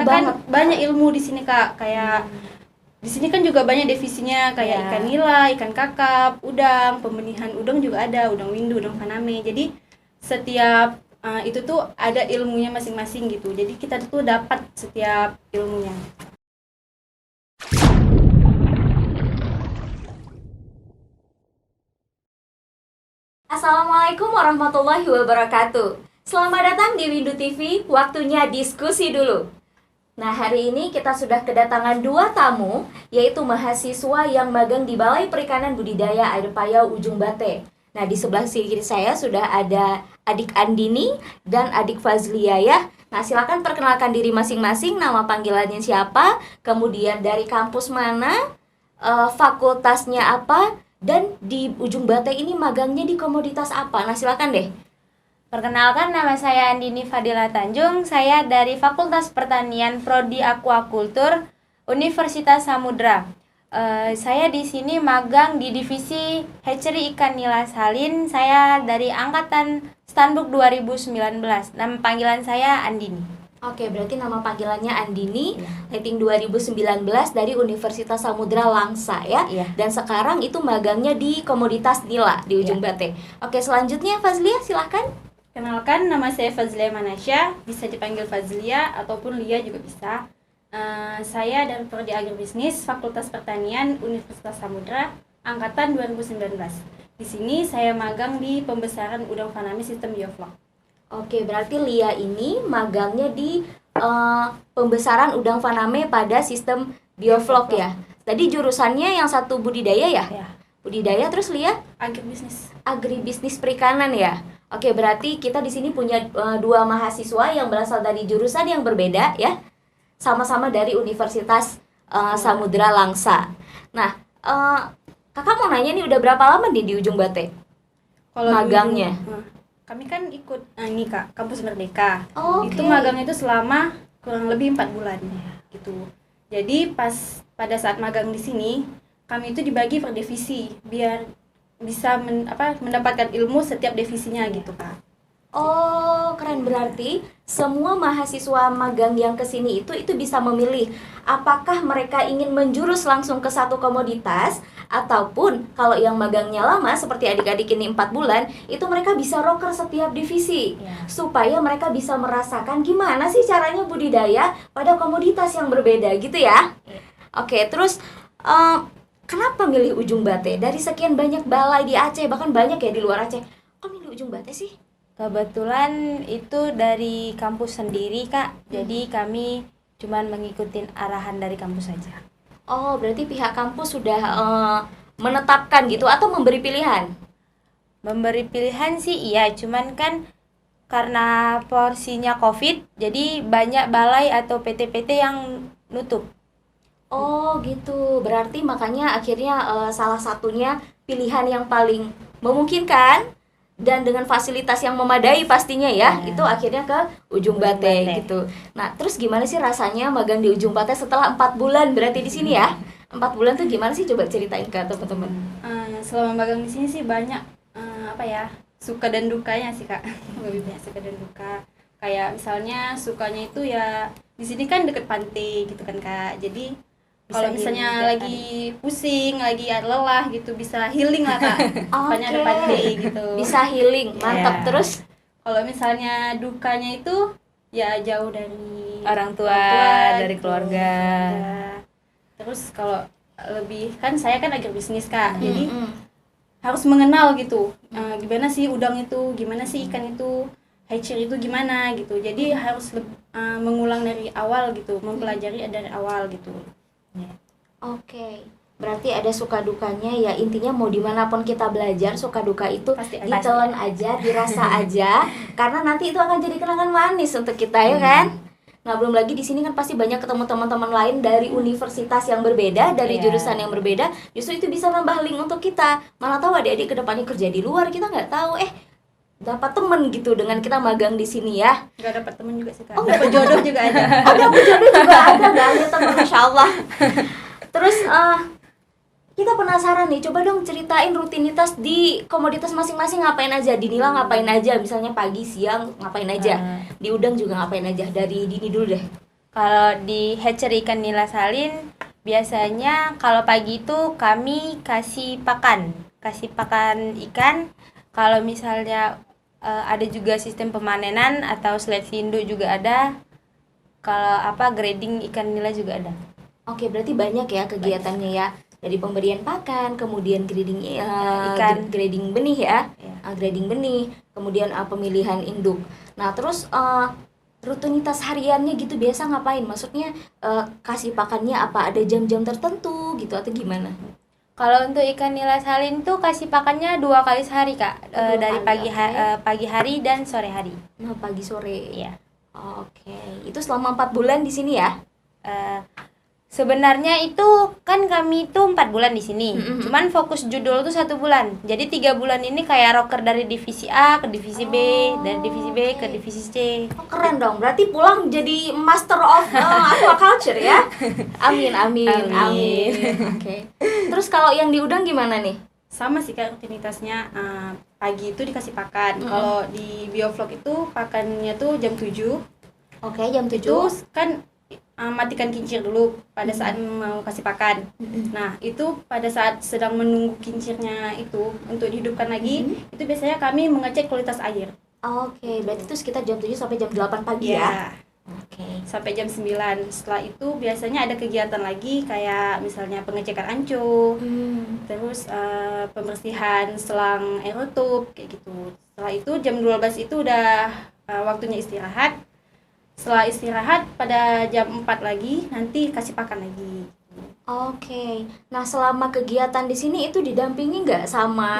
kan banyak ilmu di sini Kak, kayak di sini kan juga banyak divisinya kayak ikan nila, ikan kakap, udang, pembenihan udang juga ada, udang windu, udang faname. Jadi setiap itu tuh ada ilmunya masing-masing gitu. Jadi kita tuh dapat setiap ilmunya. Assalamualaikum warahmatullahi wabarakatuh. Selamat datang di Windu TV, waktunya diskusi dulu. Nah, hari ini kita sudah kedatangan dua tamu, yaitu mahasiswa yang magang di Balai Perikanan Budidaya Air Payau Ujung Bate. Nah, di sebelah kiri saya sudah ada adik Andini dan adik Fazlia ya. Nah, silakan perkenalkan diri masing-masing, nama panggilannya siapa, kemudian dari kampus mana, fakultasnya apa, dan di Ujung Bate ini magangnya di komoditas apa. Nah, silakan deh. Perkenalkan, nama saya Andini Fadila Tanjung. Saya dari Fakultas Pertanian Prodi Aquacultur Universitas Samudra. Saya di sini magang di divisi hatchery ikan nila salin. Saya dari angkatan Stanbook 2019. Nama panggilan saya Andini. Oke, berarti nama panggilannya Andini, rating 2019 dari Universitas Samudra Langsa ya. Dan sekarang itu magangnya di komoditas nila di Ujung Bate. Oke, selanjutnya Fazlia silahkan. Kenalkan, nama saya Fazlia Manasya, bisa dipanggil Fazlia ataupun Lia juga bisa. Saya dari Prodi Agribisnis Fakultas Pertanian Universitas Samudra angkatan 2019. Di sini saya magang di pembesaran udang faname sistem bioflok. Oke, berarti Lia ini magangnya di pembesaran udang faname pada sistem bioflok ya. Tadi jurusannya yang satu budidaya ya? Budidaya, terus Lia? Agribisnis perikanan ya. Oke, berarti kita di sini punya dua mahasiswa yang berasal dari jurusan yang berbeda ya. Sama-sama dari Universitas Samudra Langsa. Nah, kakak mau nanya nih, udah berapa lama nih di Ujung Bate? Kalau magangnya? Kami kan ikut ini Kak, Kampus Merdeka. Oke. Itu magangnya itu selama kurang lebih 4 bulan gitu. Jadi pada saat magang di sini, kami itu dibagi per divisi biar bisa mendapatkan ilmu setiap divisinya gitu Kak. Oh, keren. Berarti semua mahasiswa magang yang kesini itu bisa memilih apakah mereka ingin menjurus langsung ke satu komoditas, ataupun kalau yang magangnya lama seperti adik-adik ini 4 bulan, itu mereka bisa roker setiap divisi supaya mereka bisa merasakan gimana sih caranya budidaya pada komoditas yang berbeda gitu ya. Oke, terus kenapa milih Ujung Bate? Dari sekian banyak balai di Aceh, bahkan banyak ya di luar Aceh, kok milih Ujung Bate sih? Kebetulan itu dari kampus sendiri Kak. Jadi kami cuman mengikuti arahan dari kampus saja. Oh, berarti pihak kampus sudah menetapkan gitu atau memberi pilihan? Memberi pilihan sih iya, cuman kan karena porsinya COVID, jadi banyak balai atau PT-PT yang nutup. Oh gitu, berarti makanya akhirnya salah satunya pilihan yang paling memungkinkan dan dengan fasilitas yang memadai pastinya ya, itu akhirnya ke Ujung Bate gitu. Nah, terus gimana sih rasanya magang di Ujung Bate setelah 4 bulan berarti di sini ya? 4 bulan tuh gimana sih, coba ceritain ke teman-teman. Selama magang di sini sih banyak suka dan dukanya sih Kak. Lebih banyak suka dan duka. Kayak misalnya sukanya itu ya di sini kan deket pantai gitu kan Kak. Jadi kalau misalnya lagi pusing, lagi lelah gitu, bisa healing lah Kak. Banyak ada pantai gitu. Bisa healing, mantap. Terus kalau misalnya dukanya itu ya jauh dari orang tua dari gitu, keluarga. Terus kalau lebih kan saya kan agribisnis Kak. Jadi harus mengenal gitu. Gimana sih udang itu, gimana sih ikan itu, hatchery itu gimana gitu. Jadi harus mengulang dari awal gitu, mempelajari dari awal gitu. Oke, berarti ada suka dukanya ya. Intinya mau dimanapun kita belajar, suka duka itu ditelan aja, dirasa aja, karena nanti itu akan jadi kenangan manis untuk kita ya kan. Nah, belum lagi di sini kan pasti banyak ketemu teman-teman lain dari universitas yang berbeda, dari jurusan yang berbeda. Justru itu bisa nambah link untuk kita. Mana tahu adik-adik kedepannya kerja di luar, kita nggak tahu. Dapat temen gitu dengan kita magang di sini ya. Nggak dapat temen juga sih Kak. Dapat jodoh juga ada. Dapat jodoh juga ada, nggak hanya temen, Masya Allah. Terus kita penasaran nih, coba dong ceritain rutinitas di komoditas masing-masing, ngapain aja. Di nila ngapain aja, misalnya pagi, siang ngapain aja. Di udang juga ngapain aja. Dari Dini dulu deh. Kalau di hatchery ikan nila salin biasanya kalau pagi itu kami kasih pakan ikan. Kalau misalnya ada juga sistem pemanenan atau seleksi induk juga ada. Kalau grading ikan nila juga ada. Oke, berarti banyak ya kegiatannya ya. Dari pemberian pakan, kemudian grading Ikan. grading benih ya. Iya. Grading benih, kemudian pemilihan induk. Nah, terus rutinitas hariannya gitu biasa ngapain? Maksudnya kasih pakannya apa ada jam-jam tertentu gitu atau gimana? Kalau untuk ikan nila salin tuh kasih pakannya 2 kali sehari, Kak. Oh, 2 Dari kali, pagi hari dan sore hari. Nah, pagi sore. Iya. Oke, itu selama 4 bulan di sini ya? Eh, Sebenarnya itu kan kami itu 4 bulan di sini. Mm-mm. Cuman fokus judul tuh 1 bulan. Jadi 3 bulan ini kayak rocker dari divisi A ke divisi B, dari divisi B ke divisi C. Oh, keren dong. Berarti pulang jadi master of aquaculture ya? Amin, amin, Amin. amin. Oke. Terus kalau yang di udang gimana nih? Sama sih Kak rutinitasnya, pagi itu dikasih pakan. Mm-mm. Kalau di bioflok itu pakannya tuh jam 7. Oke, jam 7. Terus kan matikan kincir dulu pada saat mau kasih pakan. Nah, itu pada saat sedang menunggu kincirnya itu untuk dihidupkan lagi, itu biasanya kami mengecek kualitas air. Oke, berarti itu sekitar jam 7 sampai jam 8 pagi ya? Oke. Sampai jam 9. Setelah itu biasanya ada kegiatan lagi kayak misalnya pengecekan anco, terus pembersihan selang aerotub kayak gitu. Setelah itu jam 12 itu udah waktunya istirahat. Setelah istirahat pada jam 4 lagi nanti kasih pakan lagi. Oke. Nah, selama kegiatan di sini itu didampingi nggak sama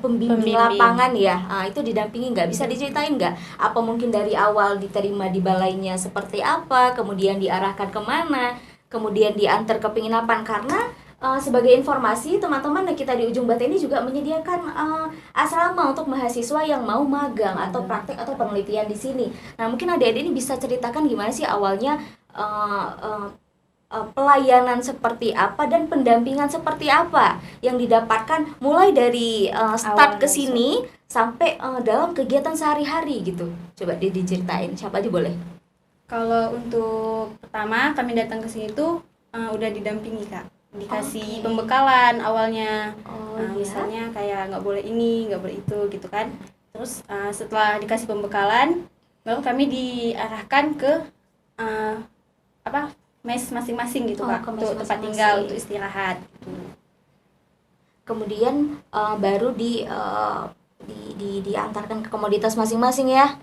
pembimbing Pembimbing. lapangan ya? Itu didampingi nggak? Bisa diceritain nggak? Apa mungkin dari awal diterima di balainya seperti apa, kemudian diarahkan kemana, kemudian diantar ke penginapan? Karena sebagai informasi teman-teman kita di Ujung Batu ini juga menyediakan asrama untuk mahasiswa yang mau magang atau praktek atau penelitian di sini. Nah, mungkin adik-adik ini bisa ceritakan gimana sih awalnya pelayanan seperti apa dan pendampingan seperti apa yang didapatkan mulai dari start ke sini sampai dalam kegiatan sehari-hari gitu. Coba diceritain, siapa aja boleh. Kalau untuk pertama kami datang ke sini tuh udah didampingi Kak. Dikasih Oke. pembekalan awalnya. Iya. Misalnya kayak nggak boleh ini, nggak boleh itu gitu kan. Terus setelah dikasih pembekalan, baru kami diarahkan ke mes masing-masing gitu Kak, Ke mes untuk tempat masing-masing. tinggal, untuk istirahat gitu. Kemudian baru diantarkan ke komoditas masing-masing ya.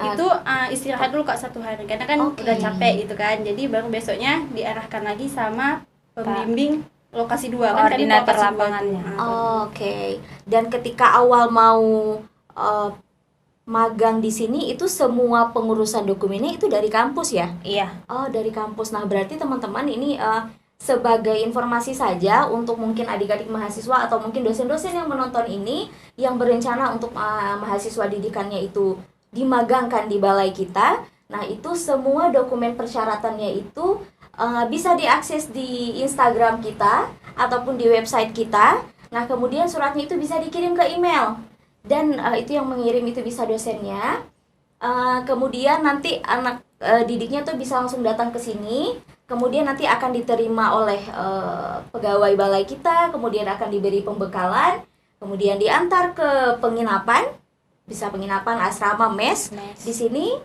Itu istirahat dulu Kak 1 hari karena kan Oke. udah capek gitu kan. Jadi baru besoknya diarahkan lagi sama pembimbing lokasi 2 kan kami Koordinator lokasi 2 tuh. lapangannya. Oke. Dan ketika awal mau magang di sini itu semua pengurusan dokumennya itu dari kampus ya? Iya. Oh, dari kampus. Nah, berarti teman-teman ini sebagai informasi saja untuk mungkin adik-adik mahasiswa atau mungkin dosen-dosen yang menonton ini yang berencana untuk mahasiswa didikannya itu dimagangkan di balai kita. Nah, itu semua dokumen persyaratannya itu bisa diakses di Instagram kita ataupun di website kita. Nah, kemudian suratnya itu bisa dikirim ke email. Dan itu yang mengirim itu bisa dosennya. Kemudian nanti anak didiknya tuh bisa langsung datang ke sini. Kemudian nanti akan diterima oleh pegawai balai kita. Kemudian akan diberi pembekalan. Kemudian diantar ke penginapan. Bisa penginapan, asrama, mes di sini.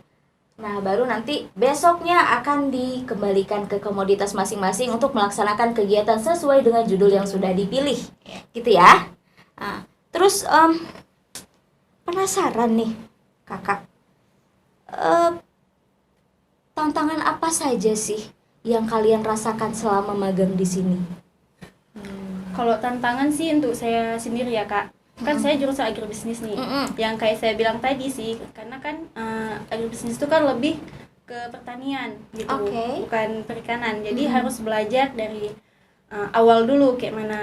Nah, baru nanti besoknya akan dikembalikan ke komoditas masing-masing untuk melaksanakan kegiatan sesuai dengan judul yang sudah dipilih. Gitu ya. Nah, terus penasaran nih, Kakak. Tantangan apa saja sih yang kalian rasakan selama magang di sini? Kalau tantangan sih untuk saya sendiri ya Kak. Kan saya jurusan agribisnis nih. Yang kayak saya bilang tadi sih, karena kan agribisnis itu kan lebih ke pertanian gitu, Oke. bukan perikanan. Jadi harus belajar dari awal dulu kayak mana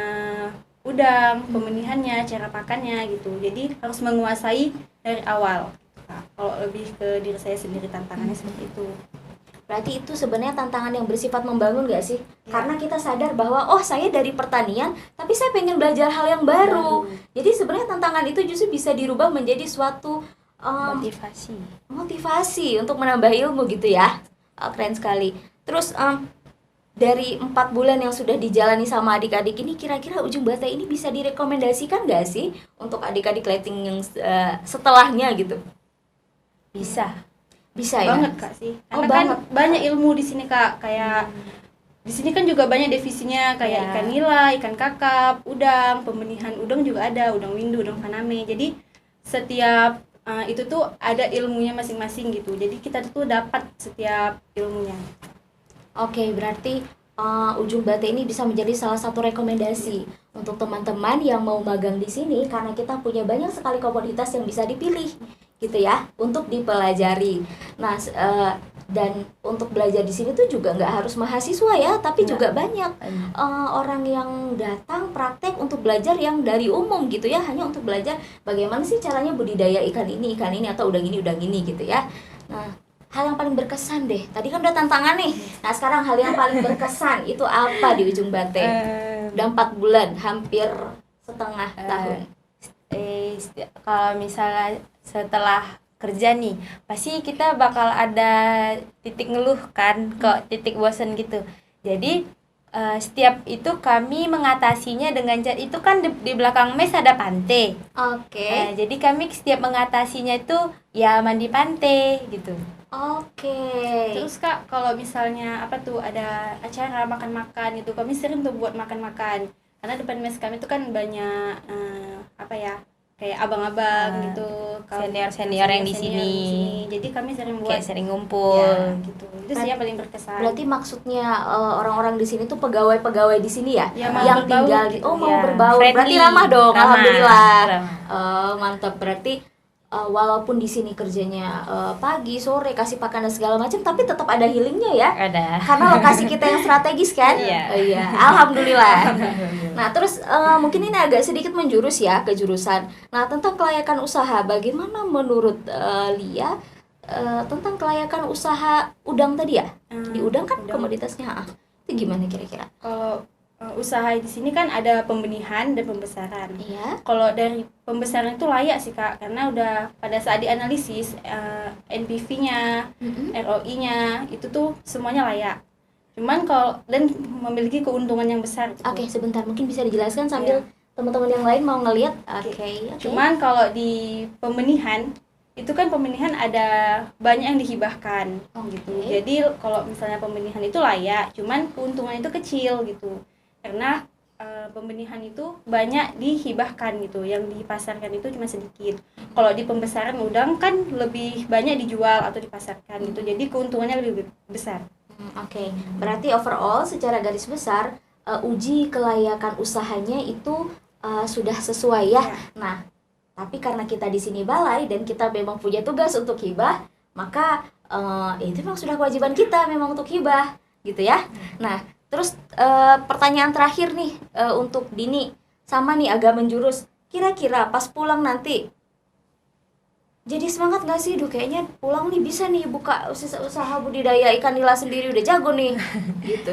udang, pembenihannya, cara pakannya gitu. Jadi harus menguasai dari awal. Nah, kalau lebih ke diri saya sendiri tantangannya seperti itu. Berarti itu sebenarnya tantangan yang bersifat membangun gak sih? Ya. Karena kita sadar bahwa saya dari pertanian, tapi saya pengen belajar hal yang baru. Jadi sebenarnya tantangan itu justru bisa dirubah menjadi suatu Motivasi. Motivasi untuk menambah ilmu gitu ya. Keren sekali. Terus dari 4 bulan yang sudah dijalani sama adik-adik ini, kira-kira Ujung Bata ini bisa direkomendasikan nggak sih untuk adik-adik lighting yang setelahnya gitu? Bisa. Bisa ya? Banget Kak sih. Oh, Karena kan banget. banyak ilmu di sini Kak, kayak di sini kan juga banyak divisinya kayak Ya. ikan nila, ikan kakap, udang, pembenihan udang juga ada, udang windu, udang faname. Jadi setiap itu tuh ada ilmunya masing-masing gitu. Jadi kita tuh dapat setiap ilmunya. Oke, berarti Ujung Bata ini bisa menjadi salah satu rekomendasi untuk teman-teman yang mau magang di sini, karena kita punya banyak sekali komoditas yang bisa dipilih gitu ya untuk dipelajari. Nah, dan untuk belajar di sini tuh juga nggak harus mahasiswa ya, tapi juga banyak orang yang datang praktek untuk belajar yang dari umum gitu ya, hanya untuk belajar bagaimana sih caranya budidaya ikan ini atau udang ini gitu ya. Nah, hal yang paling berkesan deh, tadi kan udah tantangan nih, nah sekarang hal yang paling berkesan itu apa di Ujung Bate? Udah 4 bulan, hampir setengah tahun. Kalau misalnya setelah kerja nih, pasti kita bakal ada titik ngeluh kan, kok titik bosan gitu. Jadi setiap itu kami mengatasinya dengan itu kan di belakang mes ada pantai. Oke. Nah, jadi kami setiap mengatasinya itu ya mandi pantai gitu. Oke. Terus Kak, kalau misalnya ada acara makan-makan gitu, kami sering tuh buat makan-makan. Karena depan mes kami itu kan banyak kayak abang-abang gitu, senior-senior yang di sini. Jadi kami sering buat Kayak sering ngumpul. ya, gitu. Itu sih yang paling berkesan. Berarti maksudnya orang-orang di sini tuh pegawai-pegawai di sini ya, Ya, mau yang berbaur tinggal gitu. Oh, mau Ya, berbaur. friendly. Berarti ramah dong, Ramah. alhamdulillah. Ramah. Mantap. Berarti walaupun di sini kerjanya pagi, sore, kasih pakan dan segala macam, tapi tetap ada healingnya ya. Ada. Karena lokasi kita yang strategis kan. Iya. Iya, alhamdulillah. Nah, terus mungkin ini agak sedikit menjurus ya ke jurusan. Nah, tentang kelayakan usaha, bagaimana menurut Lia tentang kelayakan usaha udang tadi ya? Di udang kan udang. komoditasnya, itu gimana kira-kira? Kalau usaha di sini kan ada pembenihan dan pembesaran. Iya. Kalau dari pembesaran itu layak sih Kak, karena udah pada saat dianalisis NPV-nya, ROI-nya itu tuh semuanya layak. Cuman dan memiliki keuntungan yang besar gitu. Oke, sebentar, mungkin bisa dijelaskan sambil teman-teman yang lain mau ngelihat. Oke. Cuman kalau di pembenihan itu kan pembenihan ada banyak yang dihibahkan gitu. Jadi kalau misalnya pembenihan itu layak, cuman keuntungan itu kecil gitu. Karena pembenihan itu banyak dihibahkan gitu, yang dipasarkan itu cuma sedikit. Kalau di pembesaran udang kan lebih banyak dijual atau dipasarkan gitu. Jadi keuntungannya lebih besar. Oke. Berarti overall secara garis besar uji kelayakan usahanya itu sudah sesuai ya. Nah, tapi karena kita di sini balai dan kita memang punya tugas untuk hibah, maka itu memang sudah kewajiban kita memang untuk hibah, gitu ya. Nah, terus pertanyaan terakhir nih untuk Dini, sama nih agak menjurus. Kira-kira pas pulang nanti jadi semangat gak sih? Kayaknya pulang nih bisa nih buka usaha budidaya ikan nila sendiri, udah jago nih gitu.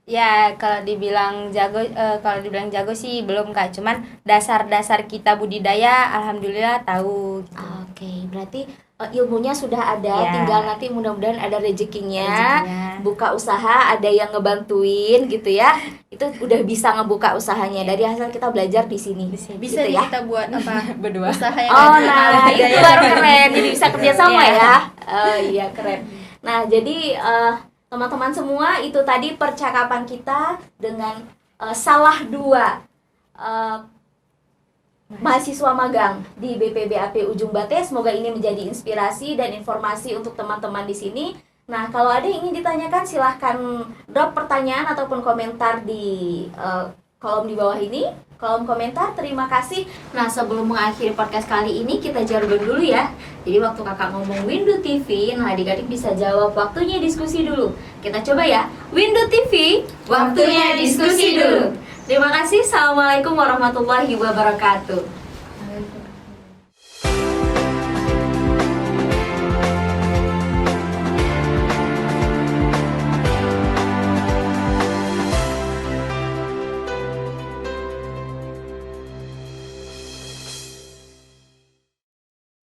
Ya, kalau dibilang jago sih belum Kak, cuman dasar-dasar kita budidaya alhamdulillah tahu gitu. Oke, berarti ilmunya sudah ada, Ya. tinggal nanti mudah-mudahan ada rezekinya, buka usaha, ada yang ngebantuin gitu ya. Itu udah bisa ngebuka usahanya dari hasil kita belajar di sini. Bisa gitu nih ya. kita buat Berdua. usaha yang Oh, ada nah itu budidaya. baru keren. Jadi bisa kerjasama Iya. ya. Oh iya, keren. Nah, jadi teman-teman semua, itu tadi percakapan kita dengan salah dua mahasiswa magang di BPBAP Ujung Bate. Semoga ini menjadi inspirasi dan informasi untuk teman-teman di sini. Nah, kalau ada yang ingin ditanyakan, silahkan drop pertanyaan ataupun komentar di kolom di bawah ini, kolom komentar. Terima kasih. Nah, sebelum mengakhiri podcast kali ini, kita jargon dulu ya. Jadi waktu kakak ngomong Windu TV, nah adik-adik bisa jawab waktunya diskusi dulu. Kita coba ya. Windu TV, waktunya diskusi dulu. Terima kasih. Assalamualaikum warahmatullahi wabarakatuh.